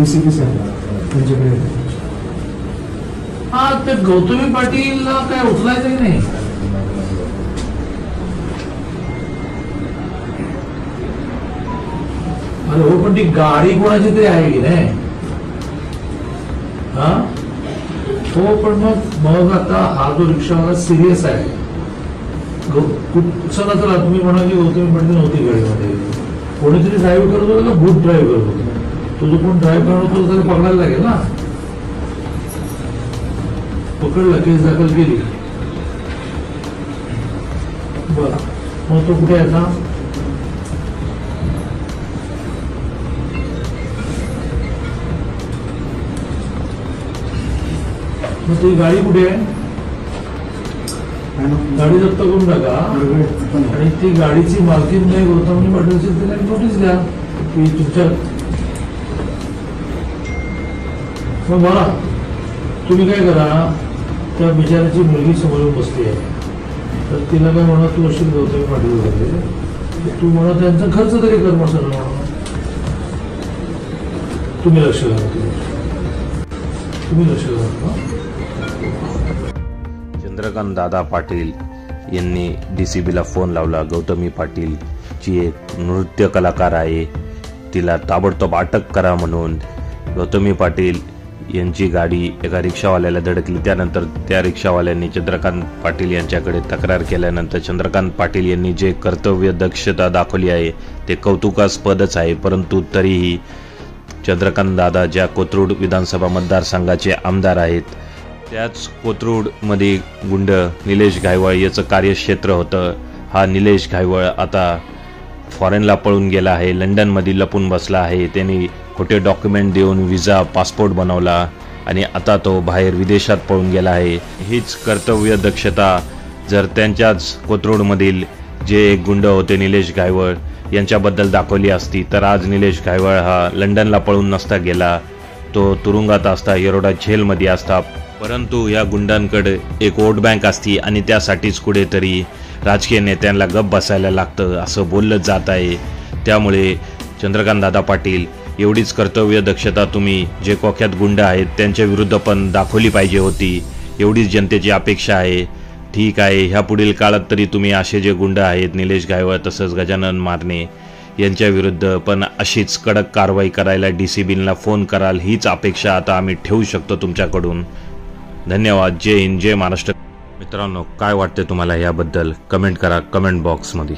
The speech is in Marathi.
डीसीपी साहेब त्यांच्याकडे हा ते गौतमी पाटीलला काय उचलायचं की नाही? अरे हो, पण ती गाडी कोणाची तरी आहे की नाही? हा हो, पण मग आता हा जो रिक्षावाला सिरियस आहे. चला चला, तुम्ही म्हणा की गौतमी पाटील नव्हती गाडीमध्ये, कोणीतरी ड्राईव्ह करत होतं का भूत ड्राईव्ह करत होतं? तो जो कोण ड्राईव्ह करत होतो त्याला पकडायला लागेल ना. पकडला, केस दाखल केली. बर, मग तो कुठे आहे? मग ती गाडी कुठे आहे? गाडी जप्त करून टाका आणि ती गाडीची मालकीन नाही गौतमी पाटीलची, तिला नोटीस द्या की तुमच्या. मग मला तुम्ही काय करा, त्या बिचाराची मुलगी समोरून बसली आहे, तर तिला काय म्हणा, तू अशी गौतमी पाटील वगैरे, तू म्हणा त्यांचा खर्च तरी कर म्हणा. तुम्ही लक्ष घाला, तुम्ही लक्ष घाला. चंद्रकांत दादा पाटील यांनी डीसीबीला फोन लावला. गौतमी पाटील जी एक नृत्य कलाकार आहे, तिला ताबडतोब अटक करा म्हणून. गौतमी पाटील यांची गाडी एका रिक्षावाल्याला धडकली. त्यानंतर त्या रिक्षावाल्यांनी चंद्रकांत पाटील यांच्याकडे तक्रार केल्यानंतर चंद्रकांत पाटील यांनी जे कर्तव्य दक्षता दाखवली आहे ते कौतुकास्पदच आहे. परंतु तरीही चंद्रकांत दादा ज्या कोथरूड विधानसभा मतदारसंघाचे आमदार आहेत, त्याच कोथरूडमध्ये गुंड निलेश घायवळ याचं कार्यक्षेत्र होतं. हा निलेश घायवळ आता फॉरेनला पळून गेला आहे, लंडनमध्ये लपून बसला आहे. त्यांनी खोटे डॉक्युमेंट देऊन विजा पासपोर्ट बनवला आणि आता तो बाहेर विदेशात पळून गेला आहे. हीच कर्तव्य दक्षता जर त्यांच्याच कोथरूडमधील जे गुंड होते निलेश घायवळ यांच्याबद्दल दाखवली असती तर आज निलेश घायवळ हा लंडनला पळून नसता गेला, तो तुरुंगात असता, येरोडा जेलमध्ये असता. परंतु या गुंडांकडे एक वोट बँक असती आणि त्यासाठीच कुठेतरी राजकीय नेत्यांना गप बसायला लागतं असं बोललं जात आहे. त्यामुळे चंद्रकांत दादा पाटील एवढीच कर्तव्य दक्षता तुम्ही जे कोख्यात गुंड आहेत त्यांच्या विरुद्ध पण दाखवली पाहिजे होती, एवढीच जनतेची अपेक्षा आहे. ठीक आहे, ह्या पुढील काळात तरी तुम्ही असे जे गुंड आहेत निलेश घायवळ तसंच गजानन मारणे यांच्या विरुद्ध पण अशीच कडक कारवाई करायला डीसीबीला फोन कराल, हीच अपेक्षा आता आम्ही ठेवू शकतो तुमच्याकडून. धन्यवाद. जय हिंद, जय महाराष्ट्र. मित्रांनो, काय वाटते तुम्हाला याबद्दल कमेंट करा कमेंट बॉक्समध्ये.